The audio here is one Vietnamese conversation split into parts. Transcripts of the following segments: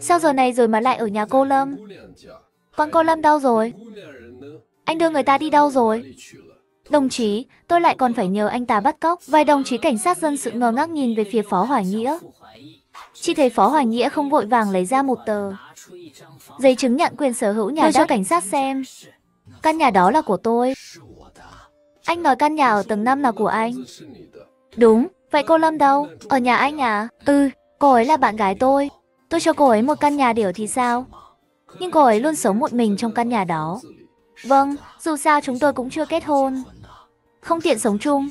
Sao giờ này rồi mà lại ở nhà cô Lâm? Con cô Lâm đâu rồi? Anh đưa người ta đi đâu rồi? Đồng chí, tôi lại còn phải nhờ anh ta bắt cóc. Vài đồng chí cảnh sát dân sự ngơ ngác nhìn về phía Phó Hoài Nghĩa. Chỉ thấy Phó Hoài Nghĩa không vội vàng lấy ra một tờ giấy chứng nhận quyền sở hữu nhà đất cho cảnh sát xem. Căn nhà đó là của tôi. Anh nói căn nhà ở tầng 5 là của anh. Đúng, vậy cô Lâm đâu? Ở nhà anh à? Ừ, cô ấy là bạn gái tôi. Tôi cho cô ấy một căn nhà để ở thì sao? Nhưng cô ấy luôn sống một mình trong căn nhà đó. Vâng, dù sao chúng tôi cũng chưa kết hôn. Không tiện sống chung.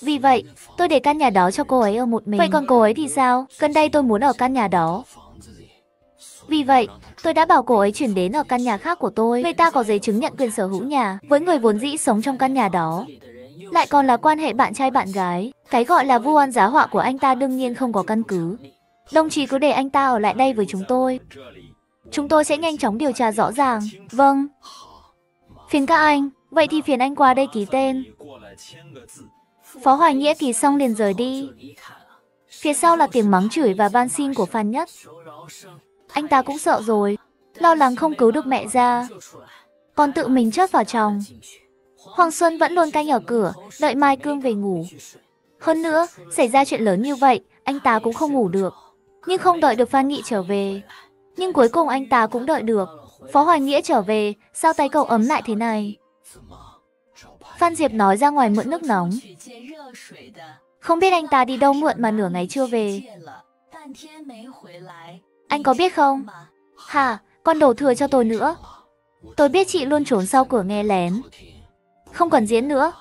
Vì vậy, tôi để căn nhà đó cho cô ấy ở một mình. Vậy còn cô ấy thì sao? Gần đây tôi muốn ở căn nhà đó. Vì vậy, tôi đã bảo cô ấy chuyển đến ở căn nhà khác của tôi. Người ta có giấy chứng nhận quyền sở hữu nhà với người vốn dĩ sống trong căn nhà đó. Lại còn là quan hệ bạn trai bạn gái. Cái gọi là vu oan giá họa của anh ta đương nhiên không có căn cứ. Đồng chí cứ để anh ta ở lại đây với chúng tôi. Chúng tôi sẽ nhanh chóng điều tra rõ ràng. Vâng. Phiền các anh. Vậy thì phiền anh qua đây ký tên. Phó Hoài Nghĩa ký xong liền rời đi. Phía sau là tiếng mắng chửi và van xin của Phan Nhất. Anh ta cũng sợ rồi, lo lắng không cứu được mẹ ra, còn tự mình chớp vào trong. Hoàng Xuân vẫn luôn canh ở cửa, đợi Mai Cương về ngủ. Hơn nữa, xảy ra chuyện lớn như vậy, anh ta cũng không ngủ được. Nhưng không đợi được Phan Nghị trở về. Nhưng cuối cùng anh ta cũng đợi được. Phó Hoài Nghĩa trở về, sao tay cậu ấm lại thế này? Phan Diệp nói ra ngoài mượn nước nóng. Không biết anh ta đi đâu mượn mà nửa ngày chưa về. Anh có biết không? Hả, còn đổ thừa cho tôi nữa. Tôi biết chị luôn trốn sau cửa nghe lén. Không cần diễn nữa.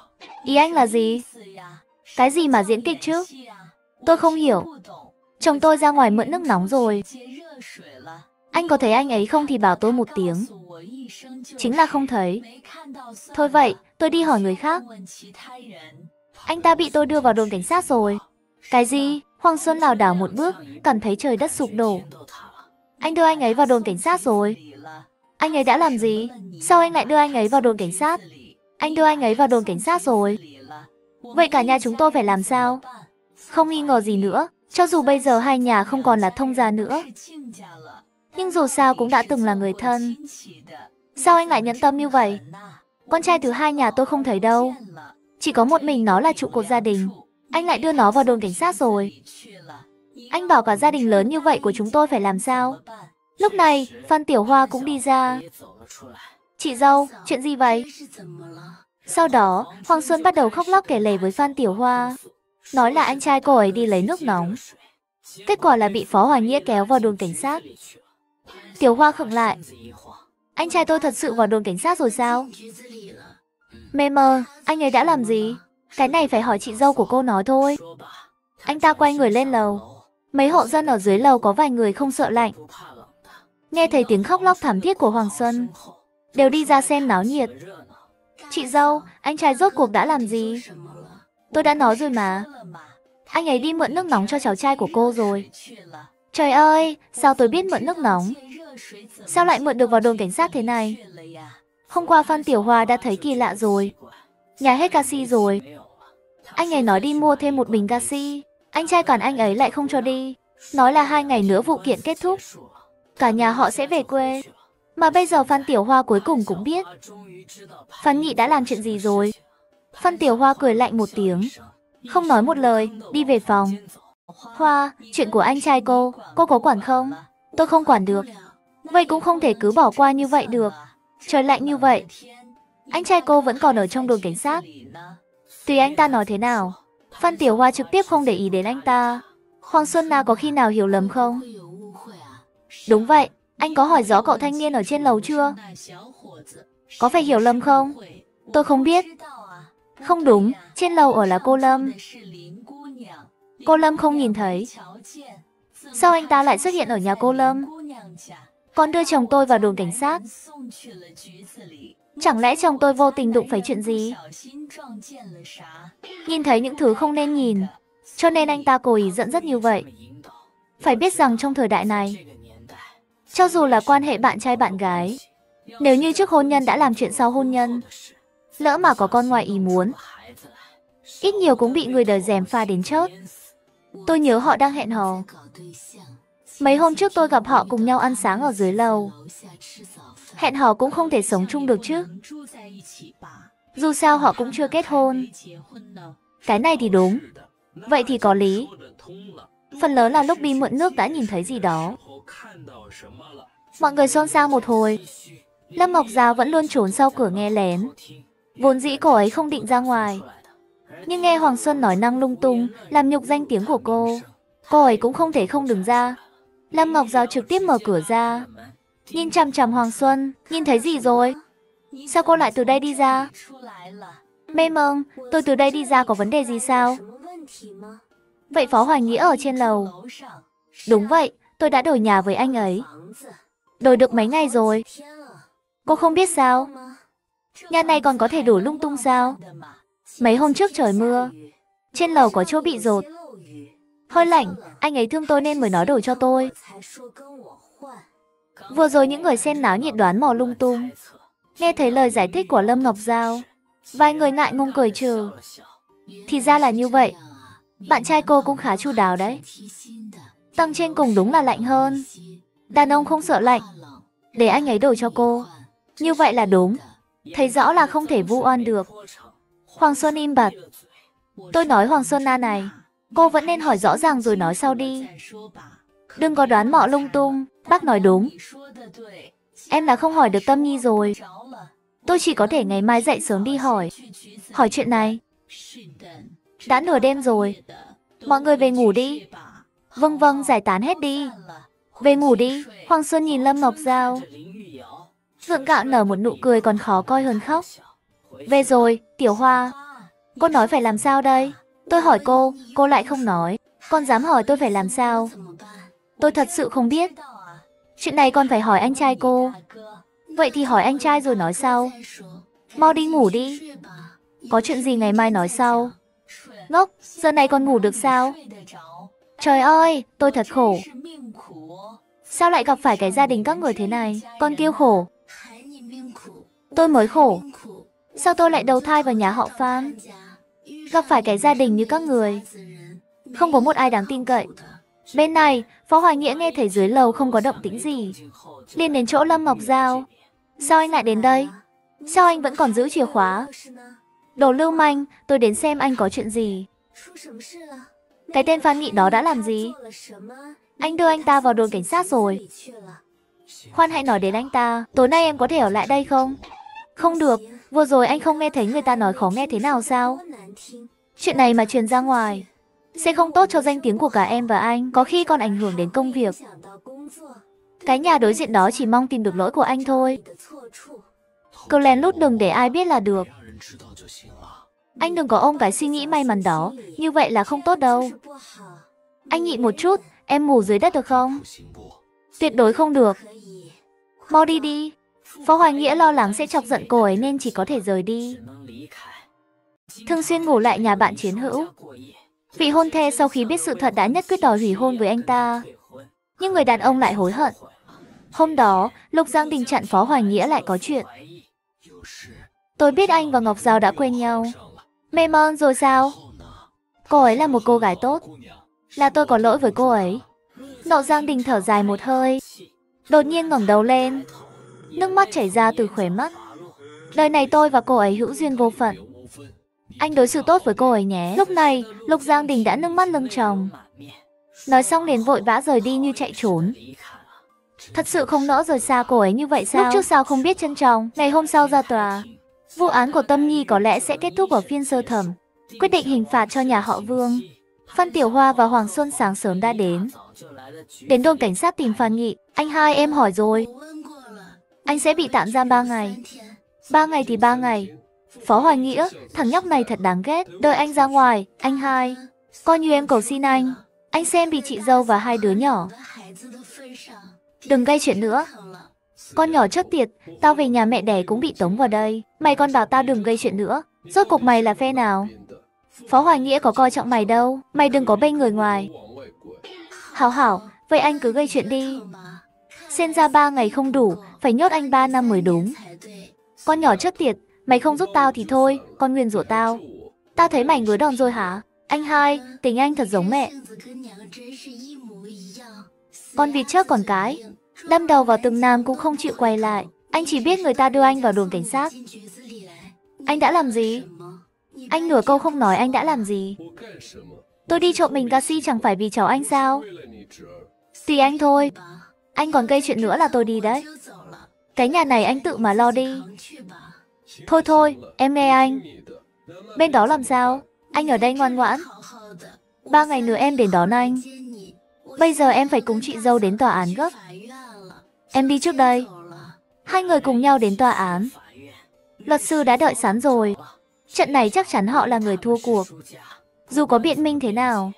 Ý anh là gì? Cái gì mà diễn kịch chứ? Tôi không hiểu. Chồng tôi ra ngoài mượn nước nóng rồi. Anh có thấy anh ấy không thì bảo tôi một tiếng. Chính là không thấy. Thôi vậy, tôi đi hỏi người khác. Anh ta bị tôi đưa vào đồn cảnh sát rồi. Cái gì? Hoàng Xuân lảo đảo một bước, cảm thấy trời đất sụp đổ. Anh đưa anh ấy vào đồn cảnh sát rồi. Anh ấy đã làm gì? Sao anh lại đưa anh ấy vào đồn cảnh sát? Anh đưa anh ấy vào đồn cảnh sát rồi. Vậy cả nhà chúng tôi phải làm sao? Không nghi ngờ gì nữa, cho dù bây giờ hai nhà không còn là thông gia nữa. Nhưng dù sao cũng đã từng là người thân. Sao anh lại nhẫn tâm như vậy? Con trai thứ hai nhà tôi không thấy đâu. Chỉ có một mình nó là trụ cột gia đình. Anh lại đưa nó vào đồn cảnh sát rồi. Anh bảo cả gia đình lớn như vậy của chúng tôi phải làm sao? Lúc này, Phan Tiểu Hoa cũng đi ra. Chị dâu, chuyện gì vậy? Sau đó, Hoàng Xuân bắt đầu khóc lóc kể lể với Phan Tiểu Hoa. Nói là anh trai cô ấy đi lấy nước nóng. Kết quả là bị Phó Hoài Nghĩa kéo vào đồn cảnh sát. Tiểu Hoa khựng lại. Anh trai tôi thật sự vào đồn cảnh sát rồi sao? Mê mơ, anh ấy đã làm gì? Cái này phải hỏi chị dâu của cô nói thôi. Anh ta quay người lên lầu. Mấy hộ dân ở dưới lầu có vài người không sợ lạnh. Nghe thấy tiếng khóc lóc thảm thiết của Hoàng Xuân, đều đi ra xem náo nhiệt. Chị dâu, anh trai rốt cuộc đã làm gì? Tôi đã nói rồi mà. Anh ấy đi mượn nước nóng cho cháu trai của cô rồi. Trời ơi, sao tôi biết mượn nước nóng? Sao lại mượn được vào đồn cảnh sát thế này? Hôm qua Phan Tiểu Hoa đã thấy kỳ lạ rồi. Nhà hết canxi rồi. Anh ấy nói đi mua thêm một bình canxi. Anh trai cản anh ấy lại không cho đi. Nói là 2 ngày nữa vụ kiện kết thúc, cả nhà họ sẽ về quê. Mà bây giờ Phan Tiểu Hoa cuối cùng cũng biết Phan Nghị đã làm chuyện gì rồi. Phan Tiểu Hoa cười lạnh một tiếng, không nói một lời, đi về phòng. Hoa, chuyện của anh trai cô có quản không? Tôi không quản được. Vậy cũng không thể cứ bỏ qua như vậy được. Trời lạnh như vậy. Anh trai cô vẫn còn ở trong đồn cảnh sát. Tùy anh ta nói thế nào. Phan Tiểu Hoa trực tiếp không để ý đến anh ta. Hoàng Xuân Na có khi nào hiểu lầm không? Đúng vậy, anh có hỏi rõ cậu thanh niên ở trên lầu chưa? Có phải hiểu lầm không? Tôi không biết. Không đúng, trên lầu ở là cô Lâm. Cô Lâm không nhìn thấy. Sao anh ta lại xuất hiện ở nhà cô Lâm? Còn đưa chồng tôi vào đồn cảnh sát. Chẳng lẽ chồng tôi vô tình đụng phải chuyện gì? Nhìn thấy những thứ không nên nhìn, cho nên anh ta cố ý dẫn dắt như vậy. Phải biết rằng trong thời đại này, cho dù là quan hệ bạn trai bạn gái, nếu như trước hôn nhân đã làm chuyện sau hôn nhân, lỡ mà có con ngoài ý muốn, ít nhiều cũng bị người đời gièm pha đến chớt. Tôi nhớ họ đang hẹn hò. Mấy hôm trước tôi gặp họ cùng nhau ăn sáng ở dưới lầu. Hẹn hò cũng không thể sống chung được chứ. Dù sao họ cũng chưa kết hôn. Cái này thì đúng. Vậy thì có lý. Phần lớn là lúc đi mượn nước đã nhìn thấy gì đó. Mọi người xôn xao một hồi. Lâm Ngọc Giao vẫn luôn trốn sau cửa nghe lén. Vốn dĩ cô ấy không định ra ngoài. Nhưng nghe Hoàng Xuân nói năng lung tung, làm nhục danh tiếng của cô ấy cũng không thể không đứng ra. Lâm Ngọc Giao trực tiếp mở cửa ra, nhìn chằm chằm Hoàng Xuân. Nhìn thấy gì rồi? Sao cô lại từ đây đi ra? Mê mông, tôi từ đây đi ra có vấn đề gì sao? Vậy Phó Hoài Nghĩa ở trên lầu? Đúng vậy, tôi đã đổi nhà với anh ấy. Đổi được mấy ngày rồi. Cô không biết sao? Nhà này còn có thể đổ lung tung sao? Mấy hôm trước trời mưa, trên lầu có chỗ bị dột. Hơi lạnh, anh ấy thương tôi nên mới nói đổi cho tôi. Vừa rồi những người xem náo nhiệt đoán mò lung tung. Nghe thấy lời giải thích của Lâm Ngọc Giao, vài người ngại ngùng cười trừ. Thì ra là như vậy. Bạn trai cô cũng khá chu đáo đấy. Tầng trên cùng đúng là lạnh hơn. Đàn ông không sợ lạnh. Để anh ấy đổi cho cô. Như vậy là đúng. Thấy rõ là không thể vu oan được. Hoàng Xuân im bặt. Tôi nói Hoàng Xuân A này, cô vẫn nên hỏi rõ ràng rồi nói sau đi. Đừng có đoán mọ lung tung. Bác nói đúng. Em đã không hỏi được Tâm Nhi rồi. Tôi chỉ có thể ngày mai dậy sớm đi hỏi. Hỏi chuyện này. Đã nửa đêm rồi. Mọi người về ngủ đi. Vâng vâng, giải tán hết đi. Về ngủ đi. Hoàng Xuân nhìn Lâm Ngọc Giao. Gượng gạo nở một nụ cười còn khó coi hơn khóc. Về rồi, Tiểu Hoa. Cô nói phải làm sao đây? Tôi hỏi cô lại không nói. Con dám hỏi tôi phải làm sao? Tôi thật sự không biết. Chuyện này còn phải hỏi anh trai cô. Vậy thì hỏi anh trai rồi nói sau. Mau đi ngủ đi. Có chuyện gì ngày mai nói sau. Ngốc, giờ này còn ngủ được sao? Trời ơi, tôi thật khổ. Sao lại gặp phải cái gia đình các người thế này? Con kêu khổ. Tôi mới khổ. Sao tôi lại đầu thai vào nhà họ Phan? Gặp phải cái gia đình như các người. Không có một ai đáng tin cậy. Bên này, Phó Hoài Nghĩa nghe thấy dưới lầu không có động tĩnh gì, liền đến chỗ Lâm Ngọc Giao. Sao anh lại đến đây? Sao anh vẫn còn giữ chìa khóa? Đồ lưu manh, tôi đến xem anh có chuyện gì. Cái tên Phan Nghị đó đã làm gì? Anh đưa anh ta vào đồn cảnh sát rồi. Khoan, hãy nói đến anh ta. Tối nay em có thể ở lại đây không? Không được, vừa rồi anh không nghe thấy người ta nói khó nghe thế nào sao? Chuyện này mà truyền ra ngoài sẽ không tốt cho danh tiếng của cả em và anh, có khi còn ảnh hưởng đến công việc. Cái nhà đối diện đó chỉ mong tìm được lỗi của anh thôi. Cứ lén lút đừng để ai biết là được. Anh đừng có ôm cái suy nghĩ may mắn đó, như vậy là không tốt đâu. Anh nhịn một chút, em ngủ dưới đất được không? Tuyệt đối không được. Mau đi đi. Phó Hoài Nghĩa lo lắng sẽ chọc giận cô ấy nên chỉ có thể rời đi. Thường xuyên ngủ lại nhà bạn chiến hữu. Vị hôn thê sau khi biết sự thật đã nhất quyết đòi hủy hôn với anh ta. Nhưng người đàn ông lại hối hận. Hôm đó, Lục Giang Đình chặn Phó Hoài Nghĩa lại có chuyện. Tôi biết anh và Ngọc Giao đã quen nhau. Mê mơn rồi sao? Cô ấy là một cô gái tốt. Là tôi có lỗi với cô ấy. Nộ Giang Đình thở dài một hơi. Đột nhiên ngẩng đầu lên. Nước mắt chảy ra từ khóe mắt. Đời này tôi và cô ấy hữu duyên vô phận. Anh đối xử tốt với cô ấy nhé. Lúc này, Lục Giang Đình đã nước mắt lưng tròng. Nói xong liền vội vã rời đi như chạy trốn. Thật sự không nỡ rời xa cô ấy như vậy sao? Lúc trước sao không biết trân trọng. Ngày hôm sau ra tòa, vụ án của Tâm Nhi có lẽ sẽ kết thúc ở phiên sơ thẩm. Quyết định hình phạt cho nhà họ Vương. Phan Tiểu Hoa và Hoàng Xuân sáng sớm đã đến. Đến đồn cảnh sát tìm Phan Nghị. Anh hai, em hỏi rồi. Anh sẽ bị tạm giam 3 ngày. 3 ngày thì 3 ngày. Phó Hoài Nghĩa, thằng nhóc này thật đáng ghét. Đợi anh ra ngoài, anh hai. Coi như em cầu xin anh xem bị chị dâu và 2 đứa nhỏ. Đừng gây chuyện nữa. Con nhỏ chất tiệt, tao về nhà mẹ đẻ cũng bị tống vào đây. Mày còn bảo tao đừng gây chuyện nữa. Rốt cuộc mày là phe nào? Phó Hoài Nghĩa có coi trọng mày đâu. Mày đừng có bênh người ngoài. Hảo hảo, vậy anh cứ gây chuyện đi. Xem ra 3 ngày không đủ, phải nhốt anh 3 năm mới đúng. Con nhỏ chất tiệt, mày không giúp tao thì thôi, con nguyền rủa tao. Tao thấy mày ngứa đòn rồi hả? Anh hai, tình anh thật giống mẹ. Con vịt trước còn cái. Đâm đầu vào từng nam cũng không chịu quay lại. Anh chỉ biết người ta đưa anh vào đồn cảnh sát. Anh đã làm gì? Anh nửa câu không nói anh đã làm gì. Tôi đi trộm mình Cassie chẳng phải vì cháu anh sao? Tùy anh thôi. Anh còn gây chuyện nữa là tôi đi đấy. Cái nhà này anh tự mà lo đi. Thôi thôi, em nghe anh. Bên đó làm sao? Anh ở đây ngoan ngoãn. 3 ngày nữa em đến đón anh. Bây giờ em phải cùng chị dâu đến tòa án gấp. Em đi trước đây. Hai người cùng nhau đến tòa án. Luật sư đã đợi sẵn rồi. Trận này chắc chắn họ là người thua cuộc. Dù có biện minh thế nào,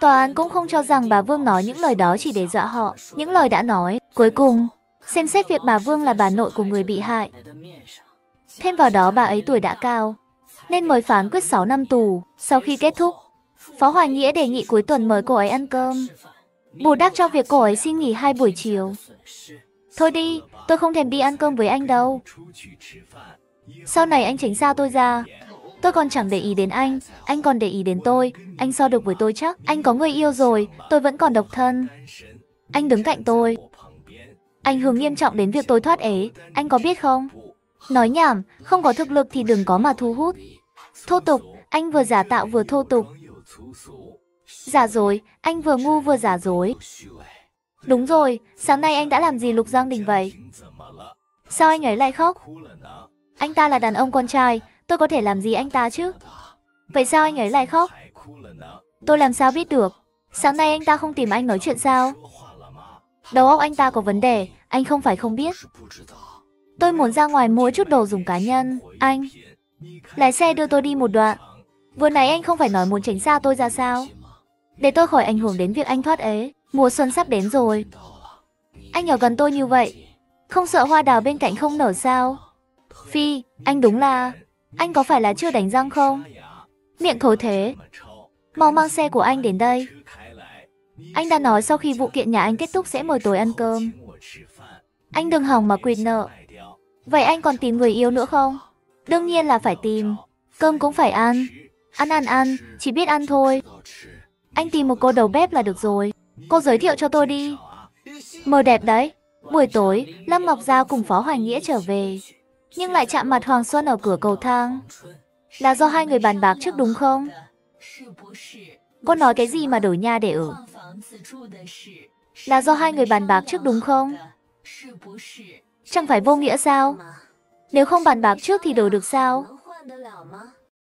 tòa án cũng không cho rằng bà Vương nói những lời đó chỉ để dọa họ. Những lời đã nói, cuối cùng, xem xét việc bà Vương là bà nội của người bị hại. Thêm vào đó bà ấy tuổi đã cao, nên mới phán quyết 6 năm tù. Sau khi kết thúc, Phó Hoài Nghĩa đề nghị cuối tuần mời cô ấy ăn cơm, bù đắp cho việc cô ấy xin nghỉ 2 buổi chiều. Thôi đi, tôi không thèm đi ăn cơm với anh đâu. Sau này anh tránh xa tôi ra. Tôi còn chẳng để ý đến anh còn để ý đến tôi. Anh so được với tôi chắc. Anh có người yêu rồi, tôi vẫn còn độc thân. Anh đứng cạnh tôi. Ảnh hưởng nghiêm trọng đến việc tôi thoát ế, anh có biết không? Nói nhảm, không có thực lực thì đừng có mà thu hút. Thô tục, anh vừa giả tạo vừa thô tục. Giả dối, anh vừa ngu vừa giả dối. Đúng rồi, sáng nay anh đã làm gì Lục Giang Đình vậy? Sao anh ấy lại khóc? Anh ta là đàn ông con trai, tôi có thể làm gì anh ta chứ? Vậy sao anh ấy lại khóc? Tôi làm sao biết được? Sáng nay anh ta không tìm anh nói chuyện sao? Đầu óc anh ta có vấn đề, anh không phải không biết. Tôi muốn ra ngoài mua chút đồ dùng cá nhân. Anh lái xe đưa tôi đi một đoạn. Vừa nãy anh không phải nói muốn tránh xa tôi ra sao? Để tôi khỏi ảnh hưởng đến việc anh thoát ế. Mùa xuân sắp đến rồi. Anh ở gần tôi như vậy, không sợ hoa đào bên cạnh không nở sao? Phi, anh đúng là... Anh có phải là chưa đánh răng không? Miệng thối thế. Mau mang xe của anh đến đây. Anh đã nói sau khi vụ kiện nhà anh kết thúc sẽ mời tôi ăn cơm. Anh đừng hòng mà quỵt nợ. Vậy anh còn tìm người yêu nữa không? Đương nhiên là phải tìm. Cơm cũng phải ăn. Ăn, chỉ biết ăn thôi. Anh tìm một cô đầu bếp là được rồi. Cô giới thiệu cho tôi đi. Mờ đẹp đấy. Buổi tối, Lâm Ngọc Giao cùng Phó Hoài Nghĩa trở về, nhưng lại chạm mặt Hoàng Xuân ở cửa cầu thang. Là do hai người bàn bạc trước đúng không? Cô nói cái gì mà đổi nhà để ở? Là do hai người bàn bạc trước đúng không? Chẳng phải vô nghĩa sao? Nếu không bàn bạc trước thì đổi được sao?